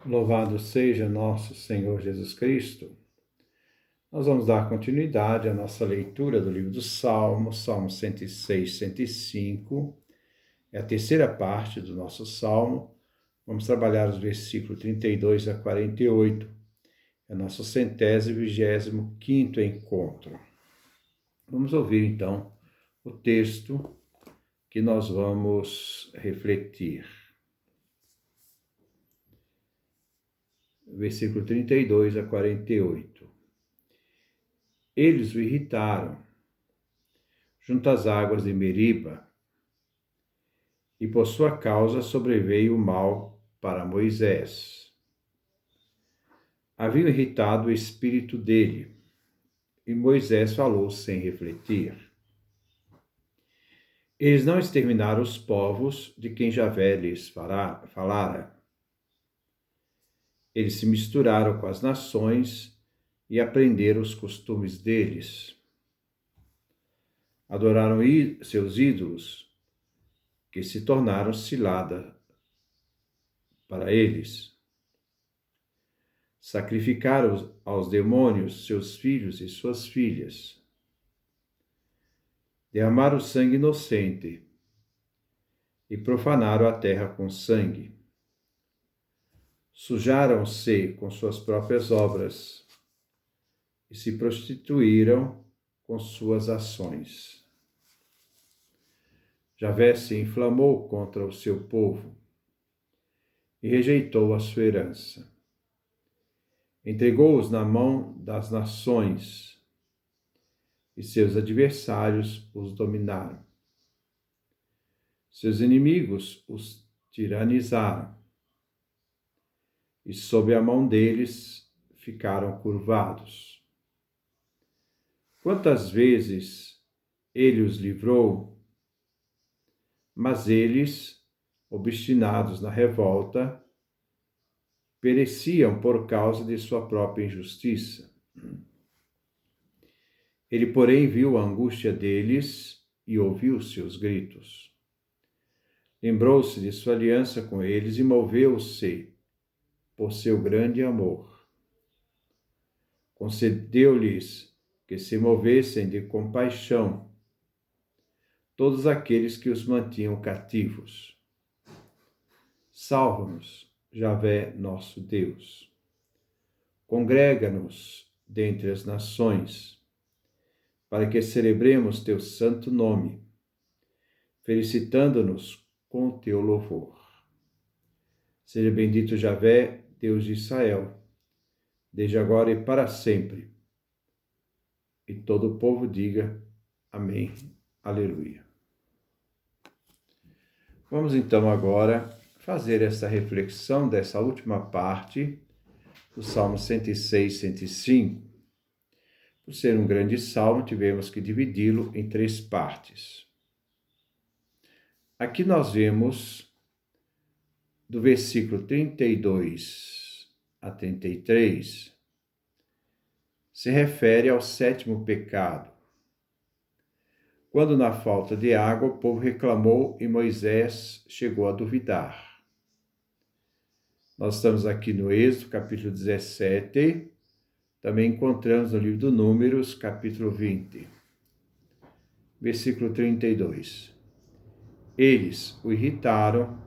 Louvado seja nosso Senhor Jesus Cristo. Nós vamos dar continuidade à nossa leitura do livro dos Salmos, Salmos 106, 105. É a terceira parte do nosso salmo. Vamos trabalhar os versículos 32 a 48. É o nosso 125º encontro. Vamos ouvir, então, o texto que nós vamos refletir. Versículo 32 a 48. Eles o irritaram junto às águas de Meriba, e por sua causa sobreveio o mal para Moisés. Haviam irritado o espírito dele, e Moisés falou sem refletir. Eles não exterminaram os povos de quem Javé lhes falara. Eles se misturaram com as nações e aprenderam os costumes deles. Adoraram seus ídolos, que se tornaram cilada para eles. Sacrificaram aos demônios seus filhos e suas filhas. Derramaram sangue inocente e profanaram a terra com sangue. Sujaram-se com suas próprias obras e se prostituíram com suas ações. Javé se inflamou contra o seu povo e rejeitou a sua herança. Entregou-os na mão das nações e seus adversários os dominaram. Seus inimigos os tiranizaram e sob a mão deles ficaram curvados. Quantas vezes ele os livrou, mas eles, obstinados na revolta, pereciam por causa de sua própria injustiça. Ele, porém, viu a angústia deles e ouviu seus gritos. Lembrou-se de sua aliança com eles e moveu-se por seu grande amor. Concedeu-lhes que se movessem de compaixão todos aqueles que os mantinham cativos. Salva-nos, Javé, nosso Deus. Congrega-nos dentre as nações, para que celebremos teu santo nome, felicitando-nos com o teu louvor. Seja bendito Javé, Deus de Israel, desde agora e para sempre. E todo o povo diga amém. Aleluia. Vamos então agora fazer essa reflexão dessa última parte do Salmo 106, 105. Por ser um grande salmo, tivemos que dividi-lo em 3 partes. Aqui nós vemos do versículo 32 a 33, se refere ao 7º pecado. Quando, na falta de água, o povo reclamou e Moisés chegou a duvidar. Nós estamos aqui no Êxodo, capítulo 17, também encontramos no livro do Números, capítulo 20, versículo 32. Eles o irritaram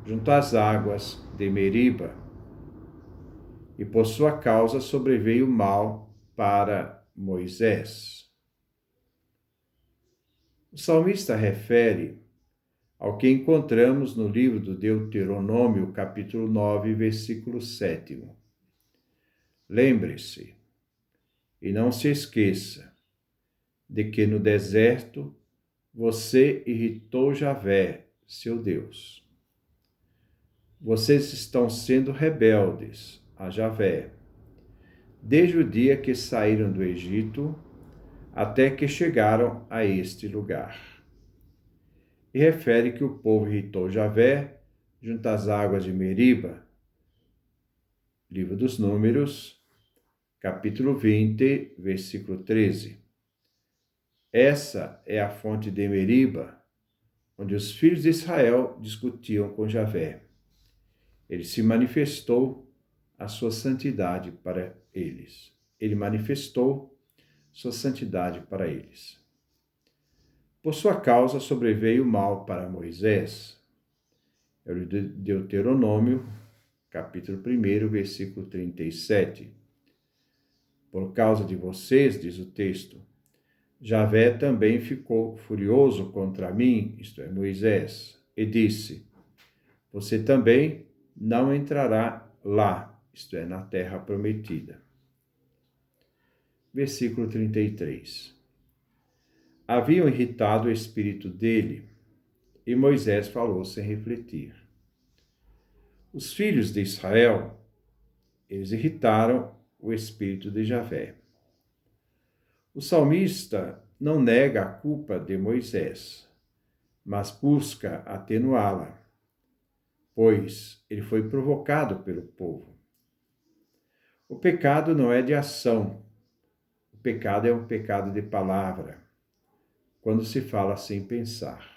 junto às águas de Meriba, e por sua causa sobreveio o mal para Moisés. O salmista refere ao que encontramos no livro do Deuteronômio, capítulo 9, versículo 7. Lembre-se e não se esqueça de que no deserto você irritou Javé, seu Deus. Vocês estão sendo rebeldes a Javé, desde o dia que saíram do Egito até que chegaram a este lugar. E refere que o povo irritou Javé junto às águas de Meriba. Livro dos Números, capítulo 20, versículo 13. Essa é a fonte de Meriba, onde os filhos de Israel discutiam com Javé. Ele se manifestou a sua santidade para eles. Ele manifestou sua santidade para eles. Por sua causa sobreveio o mal para Moisés. É o Deuteronômio, capítulo 1, versículo 37. Por causa de vocês, diz o texto, Javé também ficou furioso contra mim, isto é, Moisés, e disse, você também não entrará lá, isto é, na terra prometida. Versículo 33. Haviam irritado o espírito dele, e Moisés falou sem refletir. Os filhos de Israel, eles irritaram o espírito de Javé. O salmista não nega a culpa de Moisés, mas busca atenuá-la, pois ele foi provocado pelo povo. O pecado não é de ação, o pecado é um pecado de palavra, quando se fala sem pensar.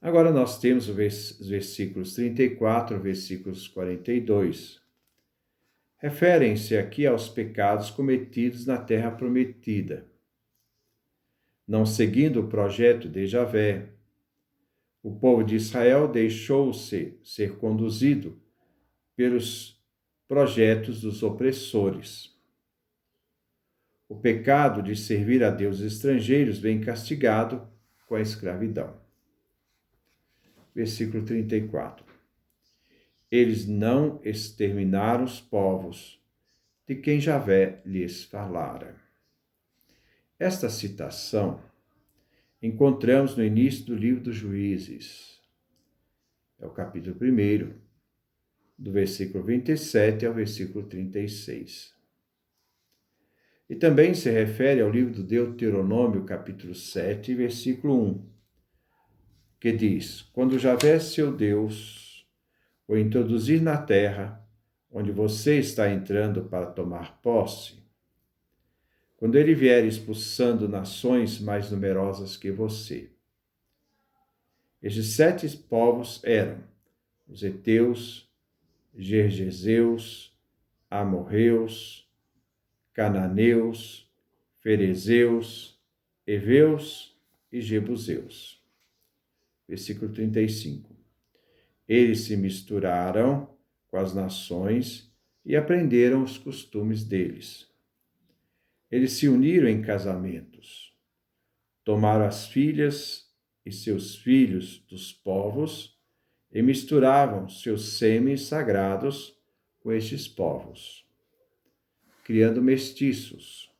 Agora nós temos os versículos 34, versículos 42. Referem-se aqui aos pecados cometidos na terra prometida. Não seguindo o projeto de Javé, o povo de Israel deixou-se ser conduzido pelos projetos dos opressores. O pecado de servir a deuses estrangeiros vem castigado com a escravidão. Versículo 34. Eles não exterminaram os povos de quem Javé lhes falara. Esta citação encontramos no início do livro dos Juízes. É o capítulo 1, do versículo 27 ao versículo 36. E também se refere ao livro do Deuteronômio, capítulo 7, versículo 1, que diz, quando Javé, seu Deus, o introduzir na terra, onde você está entrando para tomar posse, quando ele vier expulsando nações mais numerosas que você. Estes 7 povos eram os heteus, gergeseus, amorreus, cananeus, ferezeus, heveus e jebuseus. Versículo 35. Eles se misturaram com as nações e aprenderam os costumes deles. Eles se uniram em casamentos, tomaram as filhas e seus filhos dos povos e misturavam seus semes sagrados com estes povos, criando mestiços,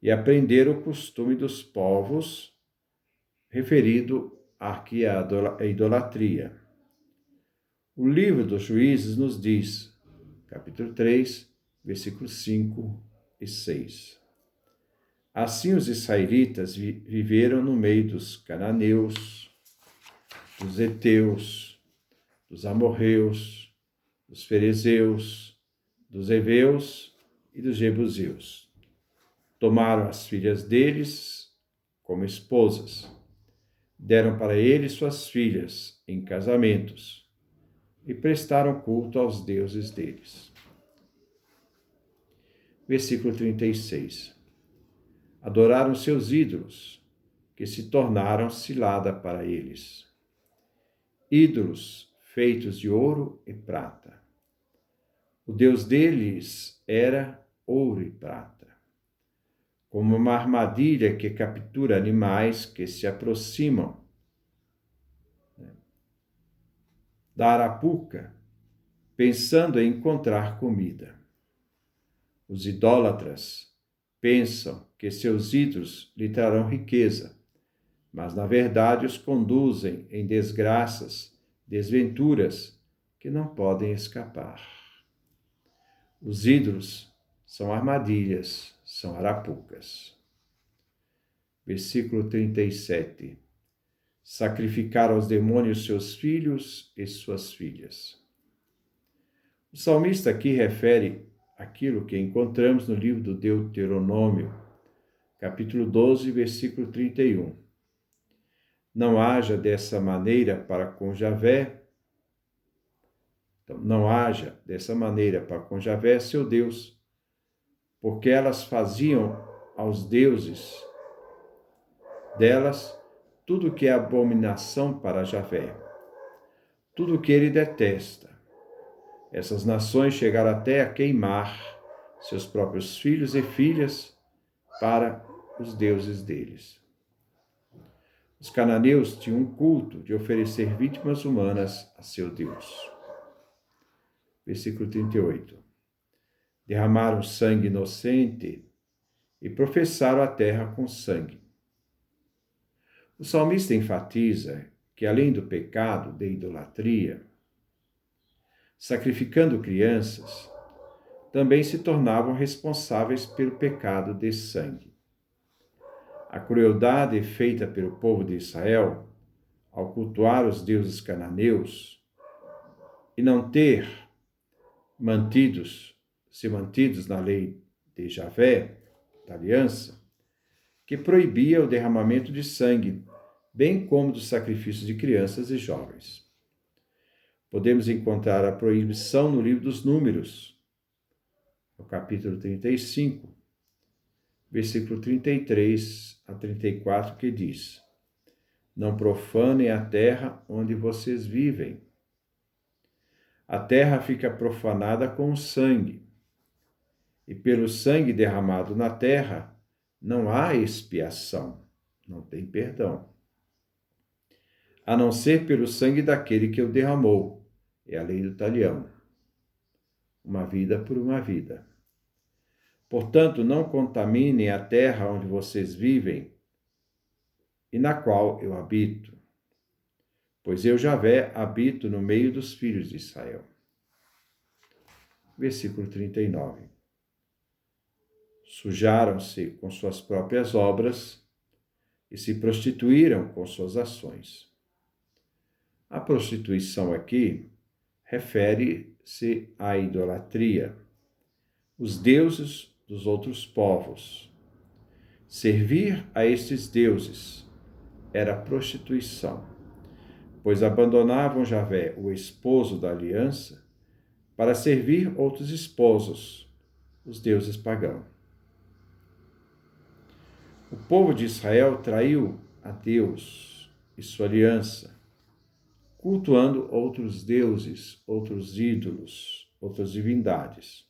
e aprenderam o costume dos povos referido aqui à idolatria. O livro dos Juízes nos diz, capítulo 3, versículos 5 e 6. Assim os israelitas viveram no meio dos cananeus, dos heteus, dos amorreus, dos ferezeus, dos heveus e dos jebuseus. Tomaram as filhas deles como esposas, deram para eles suas filhas em casamentos e prestaram culto aos deuses deles. Versículo 36. Adoraram seus ídolos, que se tornaram cilada para eles. Ídolos feitos de ouro e prata. O Deus deles era ouro e prata, como uma armadilha que captura animais que se aproximam da arapuca, pensando em encontrar comida. Os idólatras pensam que seus ídolos lhe trarão riqueza, mas na verdade os conduzem em desgraças, desventuras que não podem escapar. Os ídolos são armadilhas, são arapucas. Versículo 37. Sacrificaram aos demônios seus filhos e suas filhas. O salmista aqui refere aquilo que encontramos no livro do Deuteronômio, capítulo 12, versículo 31. Não haja dessa maneira para com Javé, Então, não haja dessa maneira para com Javé, seu Deus, porque elas faziam aos deuses delas tudo que é abominação para Javé, tudo que ele detesta. Essas nações chegaram até a queimar seus próprios filhos e filhas para os deuses deles. Os cananeus tinham um culto de oferecer vítimas humanas a seu Deus. Versículo 38. Derramaram sangue inocente e professaram a terra com sangue. O salmista enfatiza que, além do pecado de idolatria, sacrificando crianças, também se tornavam responsáveis pelo pecado de sangue. A crueldade feita pelo povo de Israel, ao cultuar os deuses cananeus e não ter se mantidos na lei de Javé, da aliança, que proibia o derramamento de sangue, bem como dos sacrifícios de crianças e jovens. Podemos encontrar a proibição no livro dos Números, no capítulo 35, versículo 33 a 34, que diz: Não profanem a terra onde vocês vivem. A terra fica profanada com o sangue, e pelo sangue derramado na terra não há expiação, não tem perdão, a não ser pelo sangue daquele que o derramou. É a lei do talião. Uma vida por uma vida. Portanto, não contaminem a terra onde vocês vivem e na qual eu habito, pois eu, Javé, habito no meio dos filhos de Israel. Versículo 39. Sujaram-se com suas próprias obras e se prostituíram com suas ações. A prostituição aqui refere-se à idolatria, os deuses dos outros povos. Servir a estes deuses era prostituição, pois abandonavam Javé, o esposo da aliança, para servir outros esposos, os deuses pagãos. O povo de Israel traiu a Deus e sua aliança, cultuando outros deuses, outros ídolos, outras divindades,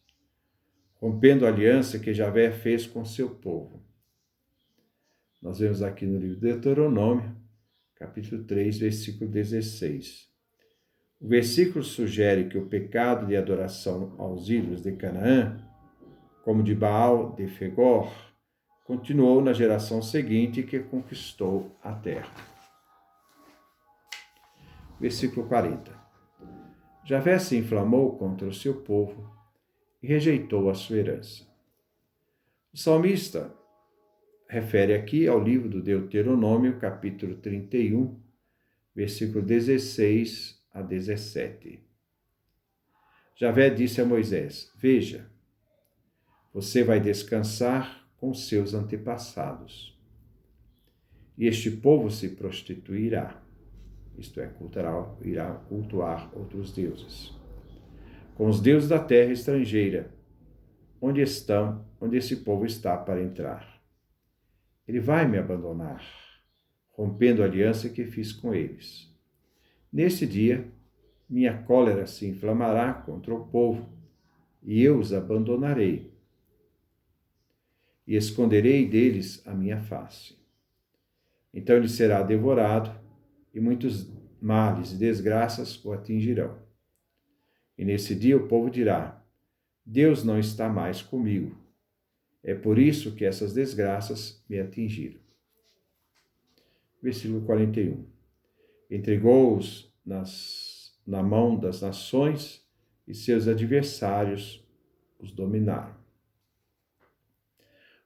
rompendo a aliança que Javé fez com seu povo. Nós vemos aqui no livro de Deuteronômio, capítulo 3, versículo 16. O versículo sugere que o pecado de adoração aos ídolos de Canaã, como de Baal de Fegor, continuou na geração seguinte que conquistou a terra. Versículo 40. Javé se inflamou contra o seu povo e rejeitou a sua herança. O salmista refere aqui ao livro do Deuteronômio, capítulo 31, versículo 16 a 17. Javé disse a Moisés: Veja, você vai descansar com seus antepassados, e este povo se prostituirá, isto é, irá cultuar outros deuses, com os deuses da terra estrangeira, onde esse povo está para entrar. Ele vai me abandonar, rompendo a aliança que fiz com eles. Nesse dia, minha cólera se inflamará contra o povo, e eu os abandonarei, e esconderei deles a minha face. Então ele será devorado, e muitos males e desgraças o atingirão. E nesse dia o povo dirá: Deus não está mais comigo. É por isso que essas desgraças me atingiram. Versículo 41. Entregou-os na mão das nações e seus adversários os dominaram.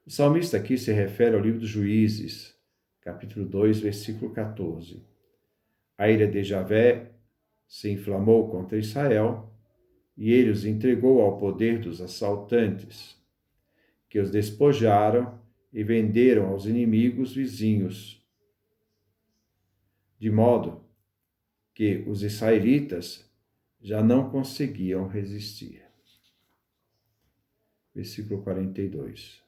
O salmista aqui se refere ao livro dos Juízes, capítulo 2, versículo 14. A ira de Javé se inflamou contra Israel e ele os entregou ao poder dos assaltantes, que os despojaram e venderam aos inimigos vizinhos, de modo que os israelitas já não conseguiam resistir. Versículo 42.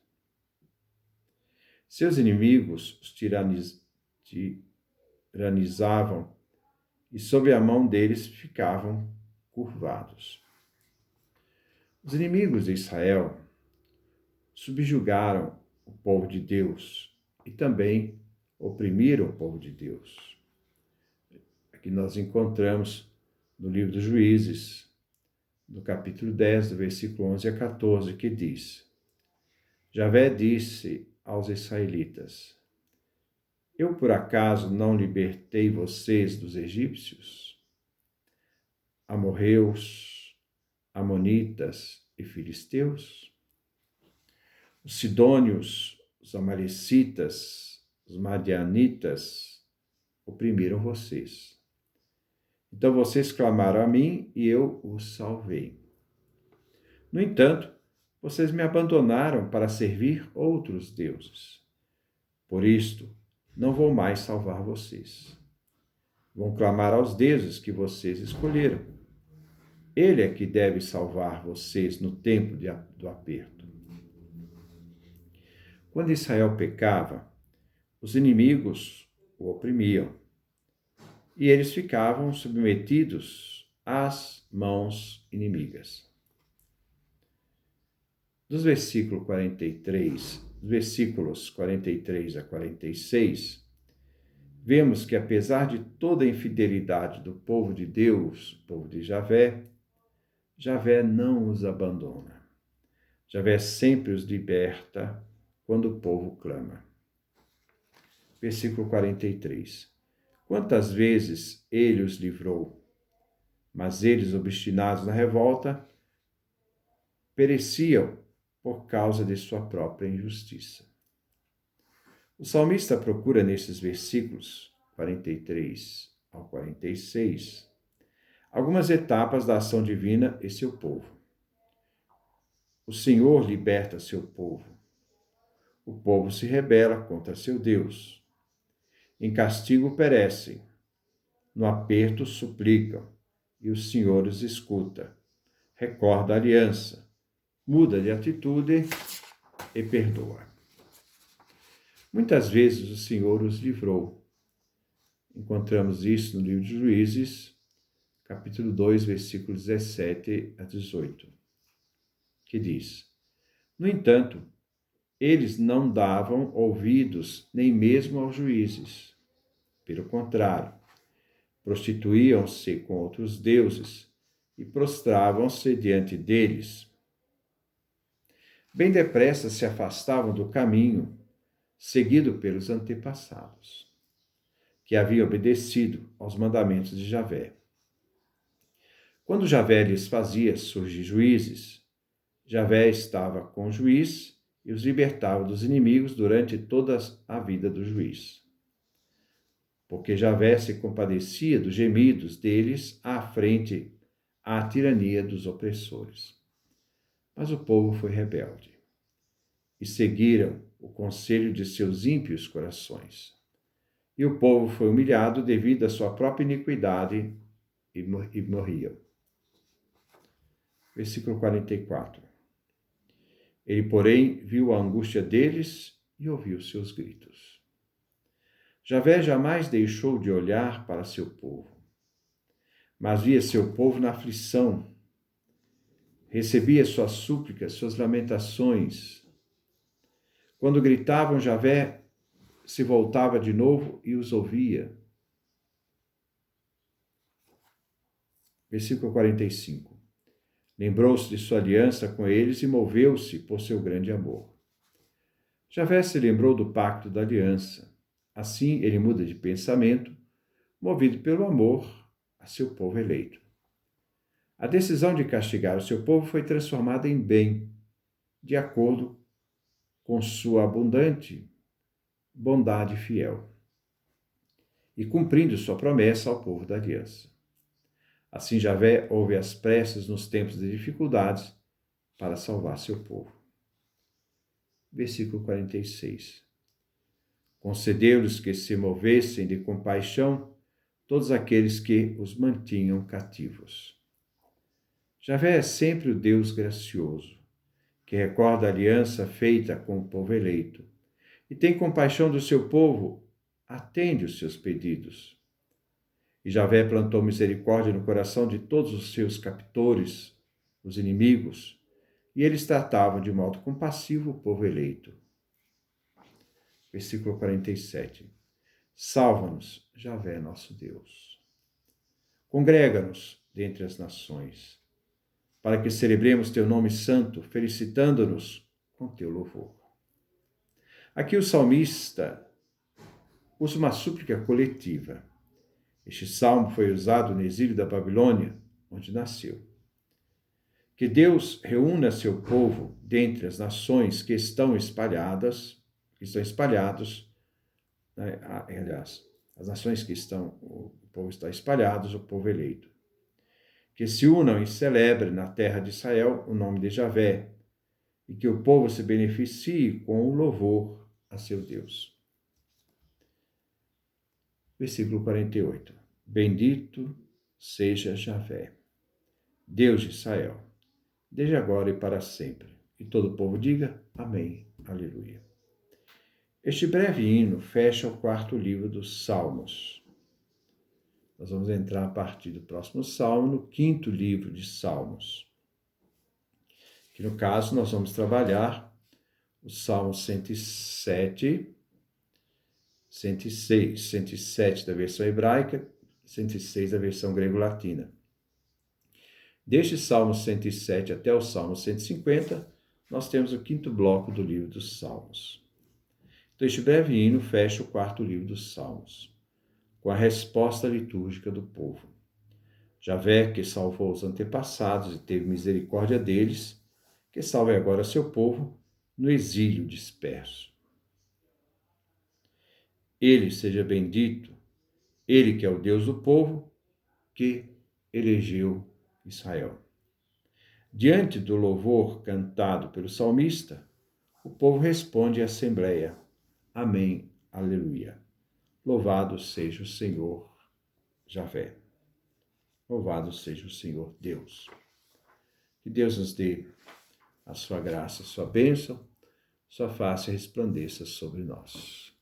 Seus inimigos os tiranizavam e sob a mão deles ficavam curvados. Os inimigos de Israel subjugaram o povo de Deus e também oprimiram o povo de Deus. Aqui nós encontramos no livro dos Juízes, no capítulo 10, do versículo 11 a 14, que diz: Javé disse aos israelitas: Eu por acaso não libertei vocês dos egípcios, amorreus, amonitas e filisteus? Os sidônios, os amalecitas, os madianitas oprimiram vocês. Então vocês clamaram a mim e eu os salvei. No entanto, vocês me abandonaram para servir outros deuses. Por isto, não vou mais salvar vocês. Vão clamar aos deuses que vocês escolheram. Ele é que deve salvar vocês no tempo do aperto. Quando Israel pecava, os inimigos o oprimiam, e eles ficavam submetidos às mãos inimigas. Dos versículos 43 a 46, vemos que apesar de toda a infidelidade do povo de Deus, o povo de Javé, Javé não os abandona. Javé sempre os liberta quando o povo clama. Versículo 43. Quantas vezes ele os livrou, mas eles, obstinados na revolta, pereciam por causa de sua própria injustiça. O salmista procura nesses versículos 43 ao 46 algumas etapas da ação divina e seu povo. O Senhor liberta seu povo. O povo se rebela contra seu Deus. Em castigo perecem, no aperto suplicam, e o Senhor os escuta. Recorda a aliança, muda de atitude e perdoa. Muitas vezes o Senhor os livrou. Encontramos isso no livro de Juízes, capítulo 2, versículos 17 a 18, que diz: No entanto, eles não davam ouvidos nem mesmo aos juízes. Pelo contrário, prostituíam-se com outros deuses e prostravam-se diante deles. Bem depressa se afastavam do caminho seguido pelos antepassados, que haviam obedecido aos mandamentos de Javé. Quando Javé lhes fazia surgir juízes, Javé estava com o juiz e os libertava dos inimigos durante toda a vida do juiz. Porque Javé se compadecia dos gemidos deles frente à tirania dos opressores. Mas o povo foi rebelde e seguiram o conselho de seus ímpios corações. E o povo foi humilhado devido à sua própria iniquidade e morriam. Versículo 44. Ele, porém, viu a angústia deles e ouviu seus gritos. Javé jamais deixou de olhar para seu povo, mas via seu povo na aflição, recebia suas súplicas, suas lamentações. Quando gritavam, Javé se voltava de novo e os ouvia. Versículo 45. Lembrou-se de sua aliança com eles e moveu-se por seu grande amor. Javé se lembrou do pacto da aliança. Assim, ele muda de pensamento, movido pelo amor a seu povo eleito. A decisão de castigar o seu povo foi transformada em bem, de acordo com sua abundante bondade fiel, e cumprindo sua promessa ao povo da aliança. Assim, Javé ouve as preces nos tempos de dificuldades para salvar seu povo. Versículo 46. Concedeu-lhes que se movessem de compaixão todos aqueles que os mantinham cativos. Javé é sempre o Deus gracioso, que recorda a aliança feita com o povo eleito, e tem compaixão do seu povo, atende os seus pedidos. E Javé plantou misericórdia no coração de todos os seus captores, os inimigos, e eles tratavam de modo compassivo o povo eleito. Versículo 47. Salva-nos, Javé, nosso Deus. Congrega-nos dentre as nações, para que celebremos teu nome santo, felicitando-nos com teu louvor. Aqui o salmista usa uma súplica coletiva. Este salmo foi usado no exílio da Babilônia, onde nasceu. Que Deus reúna seu povo dentre as nações que estão espalhados, né? Aliás, as nações o povo está espalhados, o povo eleito. Que se unam e celebrem na terra de Israel o nome de Javé, e que o povo se beneficie com o louvor a seu Deus. Versículo 48. Bendito seja Javé, Deus de Israel, desde agora e para sempre. E todo o povo diga amém, aleluia. Este breve hino fecha o 4º livro dos Salmos. Nós vamos entrar a partir do próximo salmo, no 5º livro de Salmos. Que no caso nós vamos trabalhar o Salmo 107, 106, 107 da versão hebraica, 106 da versão grego-latina. Deste Salmo 107 até o Salmo 150, nós temos o 5º bloco do livro dos Salmos. Então, este breve hino fecha o 4º livro dos Salmos, com a resposta litúrgica do povo. Javé, que salvou os antepassados e teve misericórdia deles, que salve agora seu povo no exílio disperso. Ele seja bendito, ele que é o Deus do povo, que elegeu Israel. Diante do louvor cantado pelo salmista, o povo responde à assembleia: amém, aleluia. Louvado seja o Senhor Javé. Louvado seja o Senhor Deus. Que Deus nos dê a sua graça, a sua bênção, sua face resplandeça sobre nós.